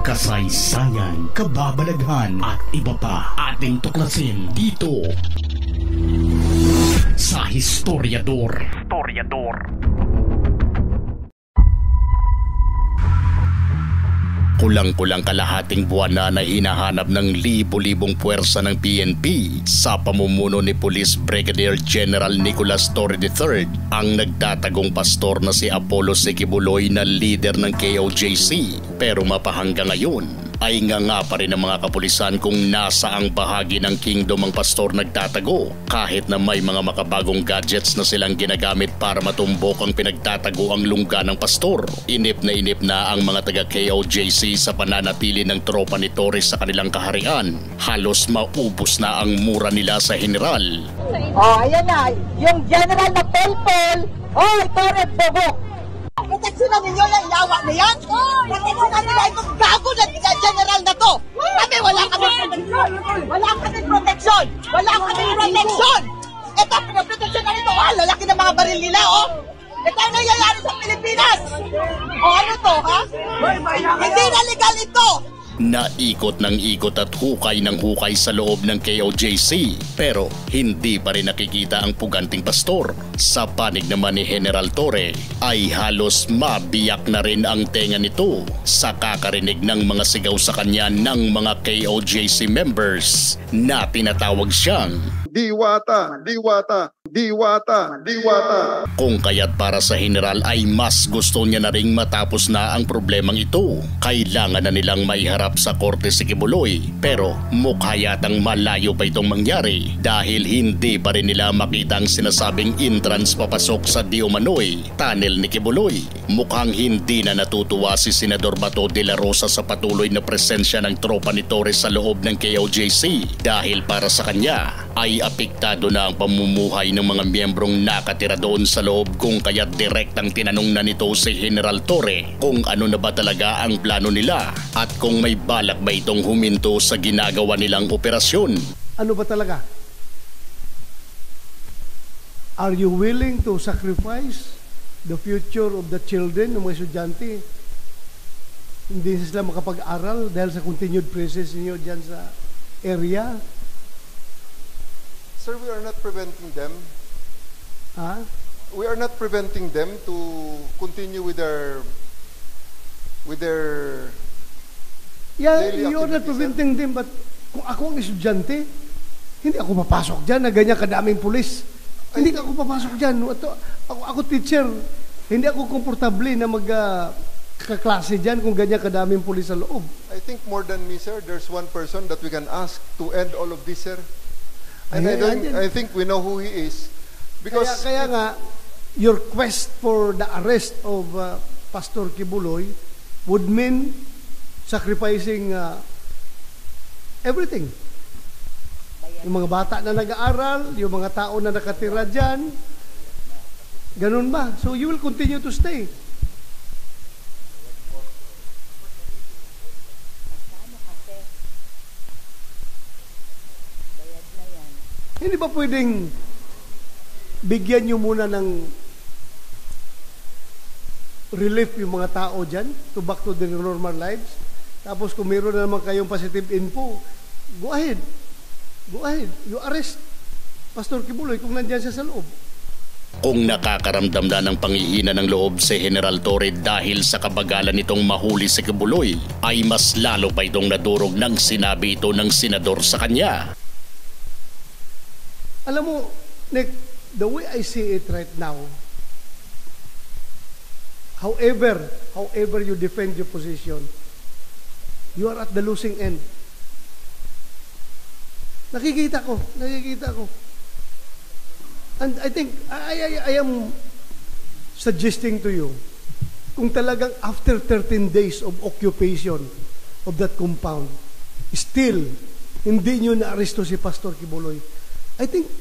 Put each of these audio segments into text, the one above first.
kasaysayan, kababalaghan at iba pa ating tuklasin dito sa Historiador. Kulang-kulang kalahating buwan na hinahanap ng libo-libong puwersa ng PNP sa pamumuno ni Police Brigadier General Nicolas Torre III ang nagtatagong pastor na si Apollo Sequibuloy na leader ng KOJC. Pero mapahanggang ngayon ay nga pa rin ang mga kapulisan kung nasa ang bahagi ng kingdom ang pastor nagtatago, kahit na may mga makabagong gadgets na silang ginagamit para matumbok ang pinagtatago ang lungga ng pastor. Inip na ang mga taga KOJC sa pananatili ng tropa ni Torres sa kanilang kaharian. Halos maubos na ang mura nila sa general. Ayan na, yung general na Pelpel, Torres Bogok. Proteksyonan ninyo yung yawa na yan? Proteksyonan nila itong gago na general na to! Kami wala kami proteksyon! Wala kami proteksyon! Wala kami proteksyon! Ito, pinaproteksyon na nito! Lalaki ng mga baril nila, Ito ang nangyayari sa Pilipinas! Ano to, ha? Hindi na legal ito! Naikot ng ikot at hukay ng hukay sa loob ng KOJC, pero hindi pa rin nakikita ang puganting pastor. Sa panig naman ni General Torre ay halos mabiyak na rin ang tenga nito sa kakarinig ng mga sigaw sa kanya ng mga KOJC members na tinatawag siyang Diwata, Diwata, Diwata, Diwata. Kung kaya't para sa general ay mas gusto niya na ring matapos na ang problemang ito. Kailangan na nilang maiharap sa korte si Kibuloy, pero mukha yatang malayo pa itong mangyari dahil hindi pa rin nila makita ang sinasabing entrance papasok sa di umano'y tunnel ni Kibuloy. Mukhang hindi na natutuwa si Senador Bato de la Rosa sa patuloy na presensya ng tropa ni Torres sa loob ng KOJC dahil para sa kanya ay apektado na ang pamumuhay ng mga miyembrong nakatira doon sa loob, kung kaya't direktang tinanong na nito si General Torre kung ano na ba talaga ang plano nila at kung may balak ba itong huminto sa ginagawa nilang operasyon. Ano ba talaga? Are you willing to sacrifice the future of the children ng mga estudyante? Hindi sila makapag-aral dahil sa continued presence niyo dyan sa area? Sir, we are not preventing them. We are not preventing them to continue with their daily you're not preventing them, but kung ako ang estudyante, hindi ako papasok dyan na ganyan kadaming pulis. Hindi ako papasok dyan. Ako teacher, hindi ako komportable na kaklase dyan kung ganyan kadaming pulis sa loob. I think more than me, sir, there's one person that we can ask to end all of this, sir. And I think we know who he is. Because kaya nga, your quest for the arrest of Pastor Kibuloy would mean sacrificing everything. Yung mga bata na nag-aaral, yung mga tao na nakatira dyan, ganun ba? So you will continue to stay. Hindi ba pwedeng bigyan nyo muna ng relief yung mga tao dyan to back to their normal lives? Tapos kung meron na naman kayong positive info, go ahead. Go ahead. You arrest Pastor Kibuloy kung nandyan siya sa loob. Kung nakakaramdam na ng panghihina ng loob si General Torre dahil sa kabagalan nitong mahuli si Kibuloy, ay mas lalo pa itong nadurog ng sinabi ito ng senador sa kanya. Alam mo, Nick, the way I see it right now, however you defend your position, you are at the losing end. Nakikita ko. And I think, I am suggesting to you, kung talagang after 13 days of occupation of that compound, still, hindi nyo na-aresto si Pastor Kibuloy, I think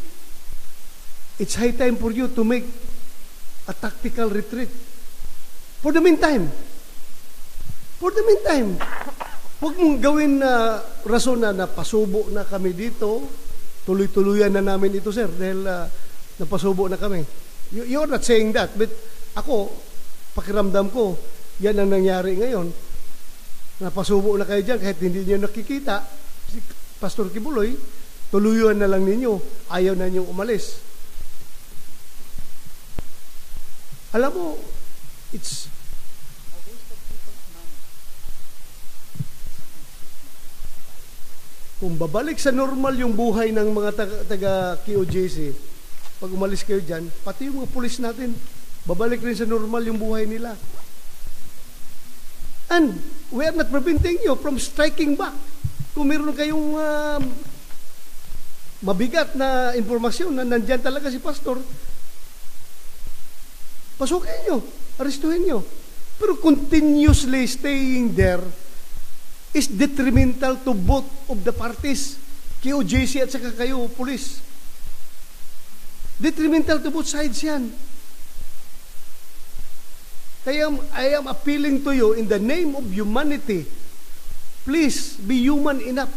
it's high time for you to make a tactical retreat. For the meantime, huwag mong gawin na rason na napasubo na kami dito, tuloy-tuluyan na namin ito, sir, dahil napasubo na kami. You're not saying that, but ako, pakiramdam ko, yan ang nangyari ngayon. Napasubo na kayo dyan kahit hindi niyo nakikita. Si Pastor Kibuloy, tuluyuan na lang ninyo. Ayaw na ninyong umalis. Alam mo, it's kung babalik sa normal yung buhay ng mga taga QJC, pag umalis kayo dyan, pati yung mga pulis natin, babalik rin sa normal yung buhay nila. And we are not preventing you from striking back. Kung meron kayong mabigat na informasyon na nandyan talaga si Pastor, pasukin nyo, arestuhin nyo. Pero continuously staying there is detrimental to both of the parties, QJC at saka kayo, police. Detrimental to both sides yan. Kaya I am appealing to you in the name of humanity, please be human enough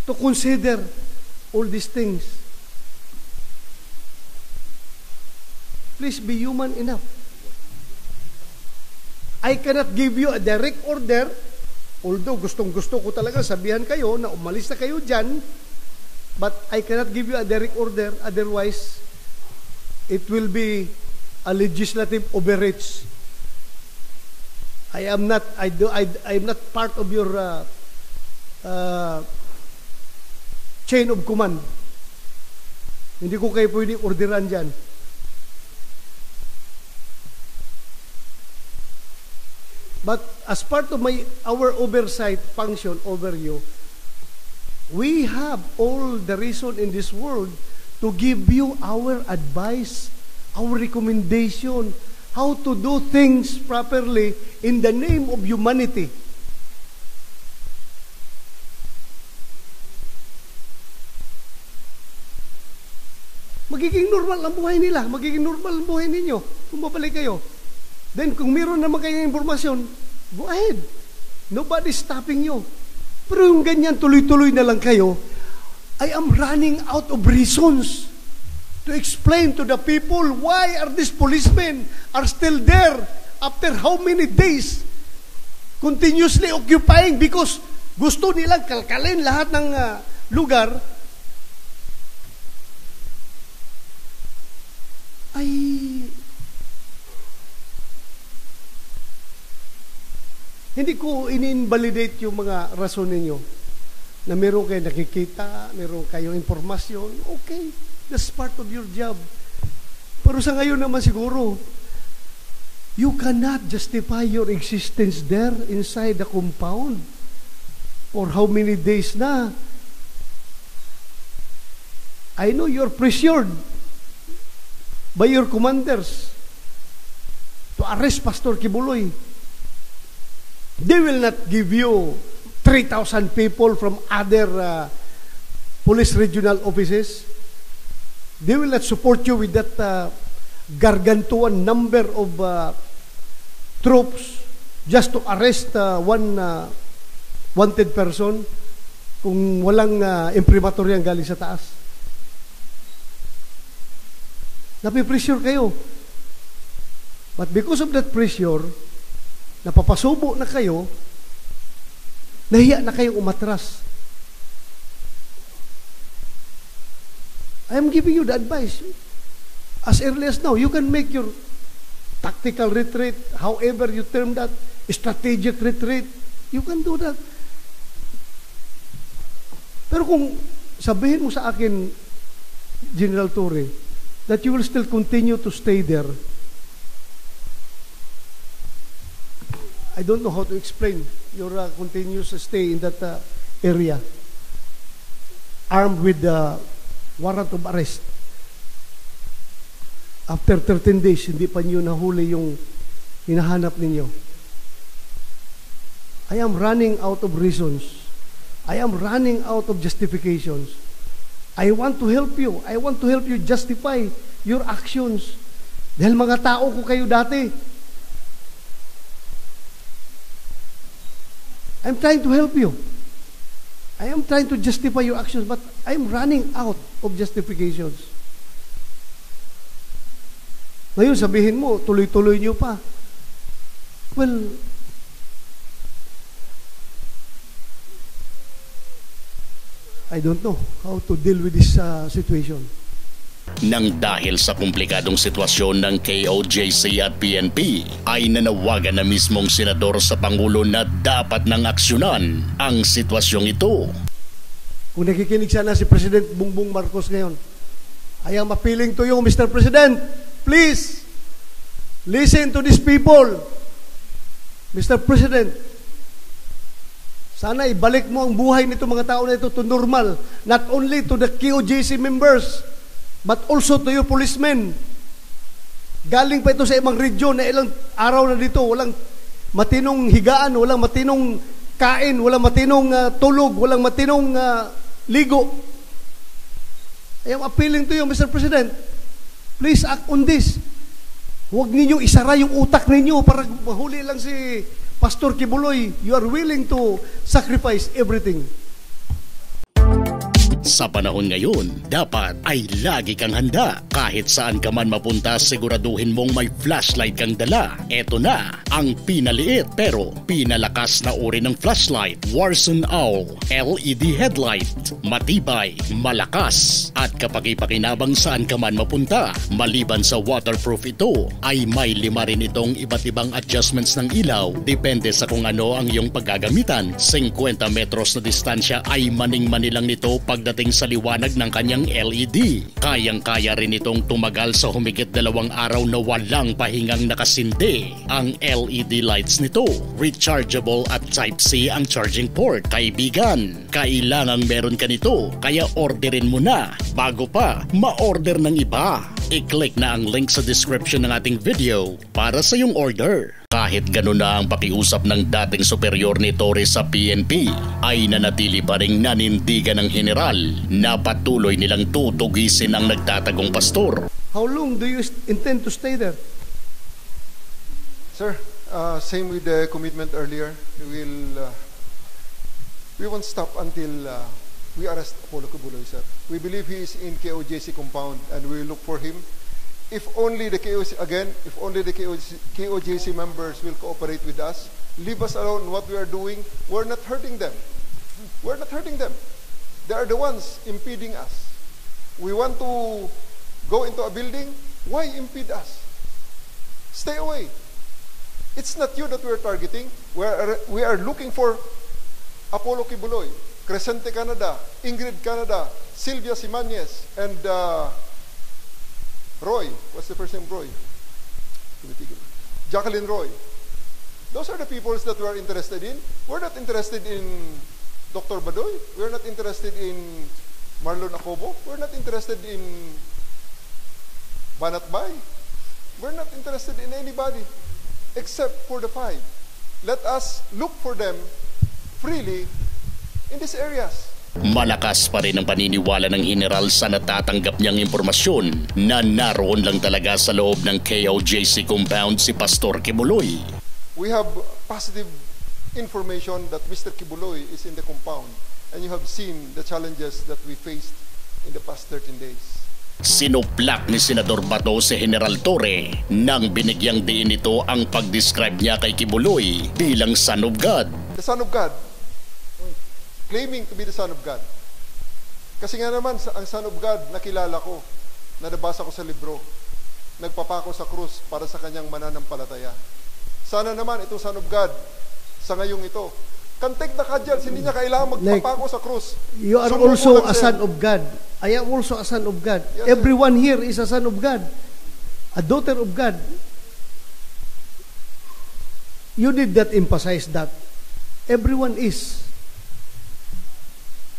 to consider all these things. Please be human enough. I cannot give you a direct order, although gustong-gusto ko talaga sabihan kayo na umalis na kayo dyan, but I cannot give you a direct order, otherwise it will be a legislative overreach. I am not part of your chain of command. Hindi ko kayo pwede orderan dyan. But as part of our oversight function over you, we have all the reason in this world to give you our advice, our recommendation, how to do things properly in the name of humanity. Magiging normal ang buhay nila, magiging normal ang buhay ninyo kung babalik kayo. Then, kung meron naman kayong informasyon, go ahead. Nobody's stopping you. Pero yung ganyan, tuloy-tuloy na lang kayo, I am running out of reasons to explain to the people why are these policemen are still there after how many days continuously occupying because gusto nilang kalkalin lahat ng lugar. Ay, hindi ko in-invalidate yung mga rason ninyo na meron kayo nakikita, meron kayong informasyon. Okay, that's part of your job. Pero sa ngayon naman siguro, you cannot justify your existence there inside the compound for how many days na. I know you're pressured by your commanders to arrest Pastor Kibuloy. They will not give you 3,000 people from other police regional offices. They will not support you with that gargantuan number of troops just to arrest one wanted person kung walang imprimatur yan galing sa taas. Napipressure kayo. But because of that pressure, napapasubo na kayo, nahiya na kayong umatras. I am giving you the advice. As early as now, you can make your tactical retreat, however you term that, strategic retreat, you can do that. Pero kung sabihin mo sa akin, General Torre, that you will still continue to stay there, I don't know how to explain your continuous stay in that area, armed with the warrant of arrest. After 13 days, hindi pa niyo nahuli yung hinahanap ninyo. I am running out of reasons. I am running out of justifications. I want to help you. I want to help you justify your actions. Dahil mga tao ko kayo dati. I'm trying to help you. I am trying to justify your actions, but I'm running out of justifications. Ngayon, sabihin mo, tuloy-tuloy niyo pa. Well, I don't know how to deal with this situation. Nang dahil sa komplikadong sitwasyon ng KOJC at PNP, ay nanawagan na mismong senador sa Pangulo na dapat nang aksyonan ang sitwasyong ito. Kung nakikinig sana si President Bongbong Marcos ngayon, I am appealing to you, Mr. President, please, listen to these people. Mr. President, sana ibalik mo ang buhay nito mga tao na ito to normal, not only to the KOJC members, but also to your policemen. Galing pa ito sa ibang region na ilang araw na dito, walang matinong higaan, walang matinong kain, walang matinong tulog, walang matinong ligo. I am appealing to you, Mr. President, please act on this. Huwag ninyo isara yung utak ninyo para mahuli lang si Pastor Kibuloy. You are willing to sacrifice everything. Sa panahon ngayon, dapat ay lagi kang handa. Kahit saan ka man mapunta, siguraduhin mong may flashlight kang dala. Eto na, ang pinaliit pero pinalakas na uri ng flashlight. Warson Owl LED headlight. Matibay, malakas, at kapaki-pakinabang saan ka man mapunta. Maliban sa waterproof ito, ay may 5 rin itong iba't ibang adjustments ng ilaw. Depende sa kung ano ang iyong paggagamitan. 50 metros na distansya ay maning-manilang nito pagdating sa liwanag ng kanyang LED. Kayang-kaya rin itong tumagal sa humigit 2 araw na walang pahingang nakasindi. Ang LED lights nito, rechargeable at Type-C ang charging port. Kaibigan, kailangang meron ka nito, kaya orderin mo na bago pa ma-order ng iba. I-click na ang link sa description ng ating video para sa iyong order. Kahit gano'n na ang pakiusap ng dating superior ni Torres sa PNP, ay nanatili pa ring nanindigan ng general na patuloy nilang tutugisin ang nagtatagong pastor. How long do you intend to stay there? Sir, same with the commitment earlier. We won't stop until we arrest Apollo Kibuloy, sir. We believe he is in KOJC compound and we will look for him. If only the KOJC members will cooperate with us, leave us alone in what we are doing, we're not hurting them. We're not hurting them. They are the ones impeding us. We want to go into a building, why impede us? Stay away. It's not you that we're targeting. We are looking for Apollo Kibuloy, Crescente Canada, Ingrid Canada, Sylvia Simanes, and Roy. What's the first name? Roy. Jacqueline Roy. Those are the peoples that we are interested in. We're not interested in Dr. Badoy. We're not interested in Marlon Acobo. We're not interested in Banat Bay. We're not interested in anybody except for the 5. Let us look for them freely in these areas. Malakas pa rin ang paniniwala ng general sa natatanggap niyang impormasyon na naroon lang talaga sa loob ng KOJC compound si Pastor Kibuloy. We have positive information that Mr. Kibuloy is in the compound and you have seen the challenges that we faced in the past 13 days. Sinuplak ni Senador Bato si General Torre nang binigyang diin ito ang pag-describe niya kay Kibuloy bilang Son of God. The Son of God. Claiming to be the Son of God. Kasi nga naman, ang Son of God nakilala ko, na nabasa ko sa libro, nagpapako sa krus para sa kanyang mananampalataya. Sana naman itong Son of God sa ngayong ito, kantek na kadyal, hindi niya kailangan magpapako sa krus. You are also a son of God. I am also a son of God. Yes, everyone here is a son of God, a daughter of God. You did not emphasize that. Everyone is.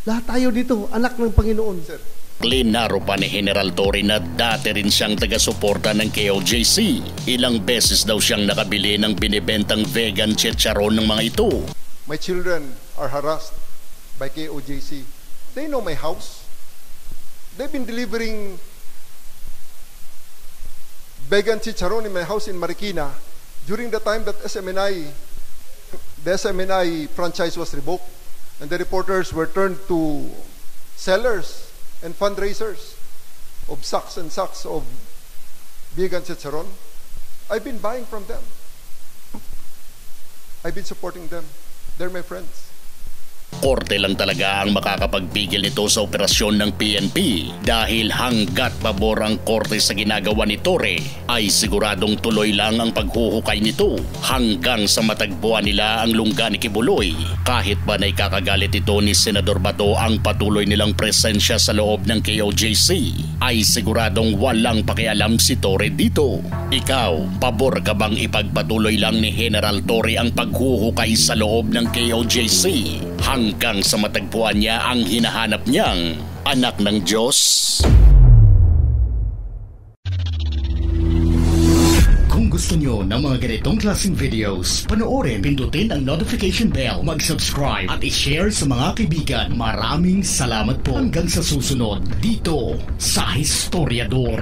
Lahat tayo dito, anak ng Panginoon. Sir. Klinaro pa ni General Torre na dati rin siyang taga-suporta ng KOJC. Ilang beses daw siyang nakabili ng binibentang vegan chicharon ng mga ito. My children are harassed by KOJC. They know my house. They've been delivering vegan chicharon in my house in Marikina during the time that the SMNI franchise was revoked. And the reporters were turned to sellers and fundraisers of sacks and sacks of vegan chicharon. I've been buying from them. I've been supporting them. They're my friends. Korte lang talaga ang makakapagpigil nito sa operasyon ng PNP dahil hanggat pabor ang korte sa ginagawa ni Torre ay siguradong tuloy lang ang paghuhukay nito hanggang sa matagpuan nila ang lungga ni Kibuloy. Kahit ba naikakagalit ito ni Senador Bato ang patuloy nilang presensya sa loob ng KOJC, ay siguradong walang pakialam si Torre dito. Ikaw, pabor ka bang ipagpatuloy lang ni General Torre ang paghuhukay sa loob ng KOJC hanggang sa matagpuan niya ang hinahanap niyang anak ng Diyos? Kung gusto nyo ng mga ganitong klaseng videos, panoorin, pindutin ang notification bell, mag-subscribe at i-share sa mga kaibigan. Maraming salamat po. Hanggang sa susunod dito sa Historiador.